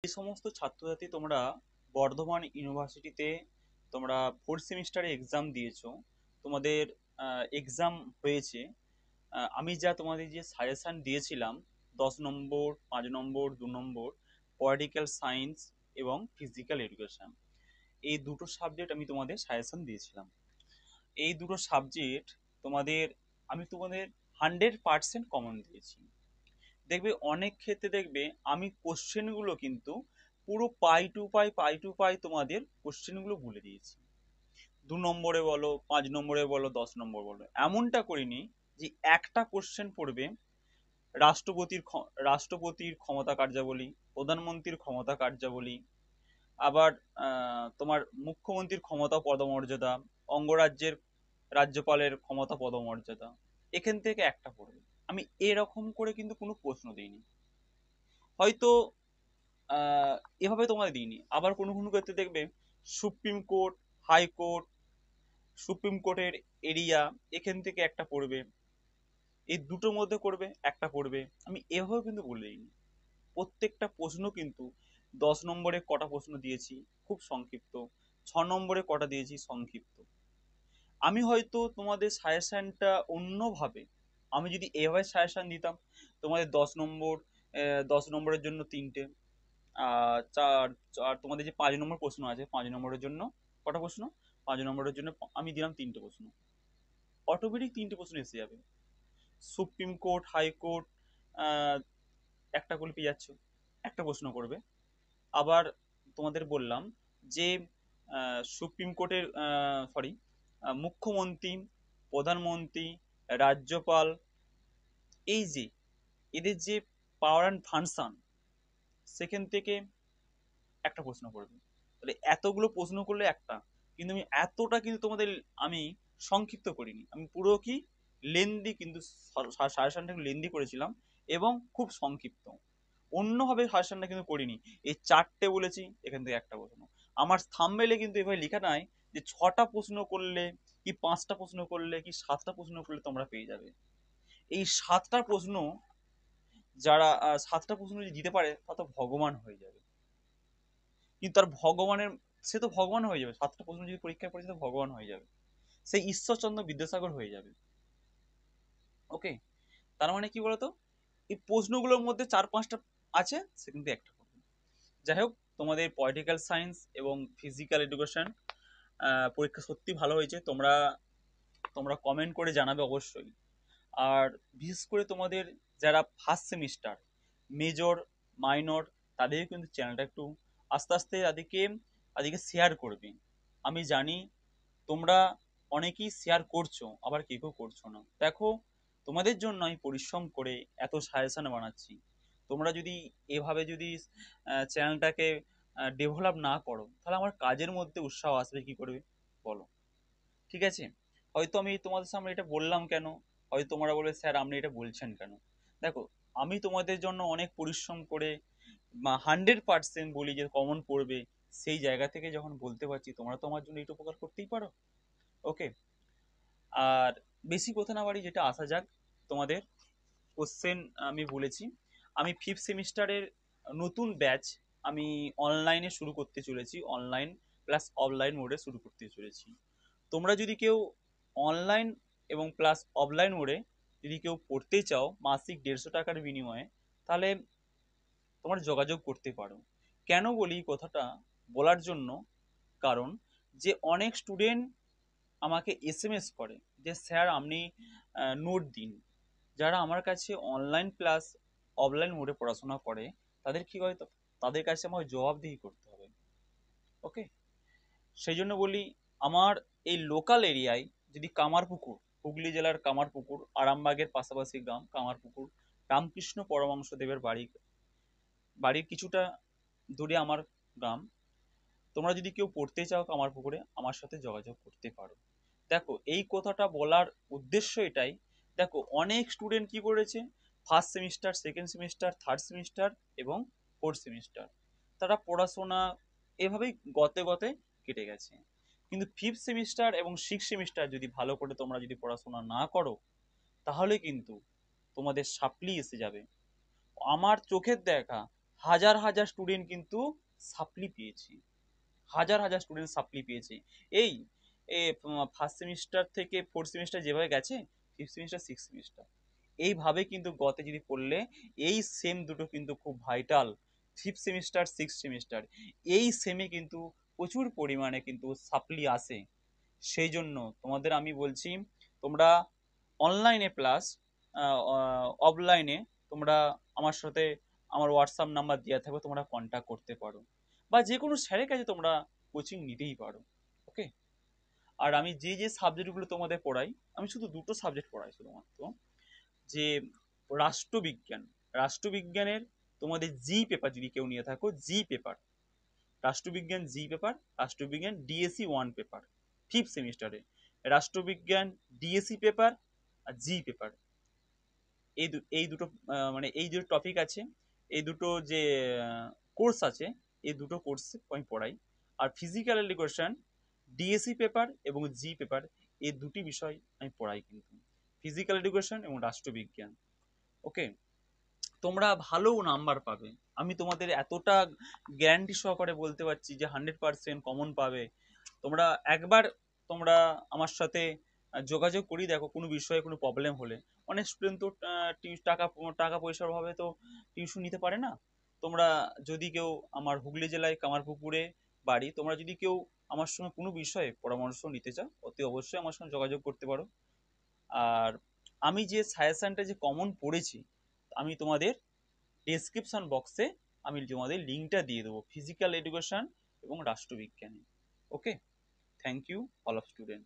যে সমস্ত ছাত্রছাত্রী তোমরা বর্ধমান ইউনিভার্সিটিতে তোমরা ফোর্থ সেমিস্টারে এক্সাম দিয়েছো, তোমাদের এক্সাম হয়েছে। আমি যা তোমাদের যে সাজেশন দিয়েছিলাম 10 নম্বর, 5 নম্বর, 2 নম্বর, পলিটিক্যাল সায়েন্স এবং ফিজিক্যাল এডুকেশন, এই দুটো সাবজেক্ট আমি তোমাদের সাজেশন দিয়েছিলাম। এই দুটো সাবজেক্ট তোমাদের তোমাদের 100% কমন দিয়েছি। দেখবে অনেক ক্ষেত্রে দেখবে আমি কোশ্চেনগুলো কিন্তু পুরো পাই টু পাই তোমাদের কোশ্চেনগুলো বলে দিয়েছি। 2 নম্বরে বলো, 5 নম্বরে বলো, 10 নম্বর বলো, এমনটা করিনি যে একটা কোশ্চেন পড়বে রাষ্ট্রপতির ক্ষমতা কার্যাবলী, প্রধানমন্ত্রীর ক্ষমতা কার্যাবলী, আবার তোমার মুখ্যমন্ত্রীর ক্ষমতা পদমর্যাদা, অঙ্গরাজ্যের রাজ্যপালের ক্ষমতা পদমর্যাদা, এখান থেকে একটা পড়বে। আমি এরকম করে কিন্তু কোনো প্রশ্ন দিইনি। হয়তো আহ এভাবে তোমাদের দিইনি। আবার কোনো কোনো ক্ষেত্রে দেখবে সুপ্রিম কোর্ট, হাইকোর্ট, সুপ্রিম কোর্টের এরিয়া, এখান থেকে একটা পড়বে, এই দুটোর মধ্যে করবে একটা পড়বে। আমি এভাবে কিন্তু বলে দিইনি। প্রত্যেকটা প্রশ্ন কিন্তু 10 নম্বরে কটা প্রশ্ন দিয়েছি খুব সংক্ষিপ্ত, 6 নম্বরে কটা দিয়েছি সংক্ষিপ্ত। আমি হয়তো তোমাদের সাজেশনটা অন্যভাবে, আমি যদি এভাবে সাজেশন দিতাম, তোমাদের 10 নম্বর, 10 নম্বরের জন্য তিনটে, চার, আর তোমাদের যে 5 নম্বর প্রশ্ন আছে 5 নম্বরের জন্য কটা প্রশ্ন, 5 নম্বরের জন্য আমি দিলাম তিনটে প্রশ্ন, অটোমেটিক তিনটে প্রশ্ন এসে যাবে। সুপ্রিম কোর্ট, হাইকোর্ট, একটা করে পেয়ে যাচ্ছ, একটা প্রশ্ন করবে। আবার তোমাদের বললাম যে সুপ্রিম কোর্টের, সরি, মুখ্যমন্ত্রী, প্রধানমন্ত্রী, রাজ্যপাল, এই যে এদের যে পাওয়ার অ্যান্ড ফাংশন, সেখান থেকে একটা প্রশ্ন করবে। তাহলে এতগুলো প্রশ্ন করলে একটা, কিন্তু আমি এতটা কিন্তু তোমাদের আমি সংক্ষিপ্ত করিনি, আমি পুরো কি লেন্দি কিন্তু সাজেশনটা লেন্দি করেছিলাম এবং খুব সংক্ষিপ্ত। অন্যভাবে সাজেশনটা কিন্তু করিনি। এই চারটে বলেছি, এখান থেকে একটা প্রশ্ন। আমার থাম্বনেইলে কিন্তু এভাবে লেখা নাই যে 6টা প্রশ্ন করলে কি 5টা প্রশ্ন করলে কি 7টা প্রশ্ন করলে তোমরা পেয়ে যাবে। এই 7টা প্রশ্ন, যারা 7টা প্রশ্ন যদি দিতে পারে তা তো ভগবান হয়ে যাবে। কিন্তু তার ভগবানের, সে তো ভগবান হয়ে যাবে, 7টা প্রশ্ন যদি পরীক্ষায় পড়ে তো ভগবান হয়ে যাবে, সেই ঈশ্বরচন্দ্র বিদ্যাসাগর হয়ে যাবে। ওকে, তার মানে কি বলতো, এই প্রশ্নগুলোর মধ্যে 4-5টা আছে, সে কিন্তু একটা করবে। যাই হোক, তোমাদের পলিটিক্যাল সায়েন্স এবং ফিজিক্যাল এডুকেশন পরীক্ষা সত্যি ভালো হয়েছে। তোমরা তোমরা কমেন্ট করে জানাবে অবশ্যই। আর বিশেষ করে তোমাদের যারা ফার্স্ট সেমিস্টার, মেজর, মাইনর, তাদের কিন্তু চ্যানেলটা একটু আস্তে আস্তে তাদেরকে শেয়ার করবে। আমি জানি তোমরা অনেকেই শেয়ার করছো, আবার কেউ কেউ করছো না। দেখো, তোমাদের জন্য আমি পরিশ্রম করে এত সাজেশন বানাচ্ছি। তোমরা যদি এভাবে যদি চ্যানেলটাকে ডেভেলপ না করো, তাহলে আমার কাজের মধ্যে উৎসাহ আসবে কি করে বলো? ঠিক আছে, হয়তো আমি তোমাদের সামনে এটা বললাম কেন, হয়তো তোমরা বলবে স্যার আপনি এটা বলছেন কেন। দেখো, আমি তোমাদের জন্য অনেক পরিশ্রম করে 100% বলি যে কমন পড়বে, সেই জায়গা থেকে যখন বলতে পারছি, তোমরা তো আমার জন্য একটু উপকার করতেই পারো। ওকে, আর বেশি কথা না বাড়ি, যেটা আসা যাক তোমাদের কোশ্চেন। আমি বলেছি আমি ফিফথ সেমিস্টারের নতুন ব্যাচ আমি অনলাইনে শুরু করতে চলেছি, অনলাইন প্লাস অফলাইন মোডে শুরু করতে চলেছি। তোমরা যদি কেউ অনলাইন এবং প্লাস অফলাইন মোডে যদি কেউ পড়তে চাও মাসিক 150 টাকার বিনিময়ে, তাহলে তোমরা যোগাযোগ করতে পারো। কেন বলি কথাটা বলার জন্য, কারণ যে অনেক স্টুডেন্ট আমাকে এসএমএস করে যে স্যার আপনি নোট দিন। যারা আমার কাছে অনলাইন প্লাস অফলাইন মোডে পড়াশোনা করে, তাদের কি হয়, তাদের কাছে আমাকে জবাবদিহি করতে হবে। ওকে, সেই জন্য বলি, আমার এই লোকাল এরিয়ায় যদি কামারপুকুর, হুগলি জেলার কামারপুকুর, আরামবাগের পাশাপাশি গ্রাম কামারপুকুর, রামকৃষ্ণ পরমহংস দেবের বাড়ির কিছুটা দূরে আমার গ্রাম। তোমরা যদি কেউ পড়তে চাও কামারপুকুরে, আমার সাথে যোগাযোগ করতে পারো। দেখো, এই কথাটা বলার উদ্দেশ্য এটাই। দেখো, অনেক স্টুডেন্ট কি করেছে, first semester, second semester, third semester এবং ফোর্থ সেমিস্টার, তারা পড়াশোনা এভাবেই গতে গতে কেটে গেছে। কিন্তু ফিফথ সেমিস্টার এবং সিক্স সেমিস্টার যদি ভালো করে তোমরা যদি পড়াশোনা না করো, তাহলে কিন্তু তোমাদের সাপ্লি এসে যাবে। আমার চোখের দেখা হাজার হাজার স্টুডেন্ট কিন্তু সাপ্লি পেয়েছে, হাজার হাজার স্টুডেন্ট সাপ্লি পেয়েছে। এই ফার্স্ট সেমিস্টার থেকে ফোর্থ সেমিস্টার যেভাবে গেছে, ফিফথ সেমিস্টার সিক্স সেমিস্টার, এইভাবে কিন্তু গতে যদি পড়লে এই সেম দুটো কিন্তু খুব vital. Fifth semester six semester এই সেমে কিন্তু প্রচুর পরিমাণে কিন্তু সাপ্লি আসে। সেই জন্য তোমাদের আমি বলছি, তোমরা অনলাইনে প্লাস অফলাইনে তোমরা আমার সাথে, আমার হোয়াটসঅ্যাপ নাম্বার দেওয়া থাকবে, তোমরা কন্ট্যাক্ট করতে পারো, বা যে কোনো স্যারের কাছে তোমরা কোচিং নিতেই পারো। ওকে। আর আমি যে যে সাবজেক্টগুলো তোমাদের পড়াই, আমি শুধু দুটো সাবজেক্ট পড়াই শুধুমাত্র, যে রাষ্ট্রবিজ্ঞান, রাষ্ট্রবিজ্ঞানের তোমাদের জি পেপার যদি কেউ নিয়ে থাকো, জি পেপার, রাষ্ট্রবিজ্ঞান জি পেপার, রাষ্ট্রবিজ্ঞান ডিএসসি ওয়ান পেপার ফিফথ সেমিস্টারে, রাষ্ট্রবিজ্ঞান ডিএসসি পেপার আর জি পেপার, এই দুটো মানে এই যে টপিক আছে, এই দুটো যে কোর্স আছে, এই দুটো কোর্স আমি পড়াই। আর ফিজিক্যাল এডুকেশন ডিএসসি পেপার এবং জি পেপার, এই দুটি বিষয় আমি পড়াই কিন্তু, ফিজিক্যাল এডুকেশন এবং রাষ্ট্রবিজ্ঞান। ওকে। তোমরা ভালো নাম্বার পাবে, আমি তোমাদের এতটা গ্যারান্টি সহকারে বলতে পারছি যে 100% কমন পাবে। তোমরা একবার তোমরা আমার সাথে যোগাযোগ করি দেখো, কোনো বিষয়ে কোনো প্রবলেম হলে। অনেক স্টুডেন্ট তো টাকা টাকা পয়সার অভাবে তো টিউশন নিতে পারে না। তোমরা যদি কেউ, আমার হুগলি জেলায় কামারপুকুরে বাড়ি, তোমরা যদি কেউ আমার সঙ্গে কোনো বিষয়ে পরামর্শ নিতে চাও, অতি অবশ্যই আমার সঙ্গে যোগাযোগ করতে পারো। আর আমি যে সাজেশনটা যে কমন পড়েছি, আমি তোমাদের ডেসক্রিপশন বক্সে আমি তোমাদের লিঙ্কটা দিয়ে দেবো, ফিজিক্যাল এডুকেশন এবং রাষ্ট্রবিজ্ঞানে। Okay. Thank you all of student.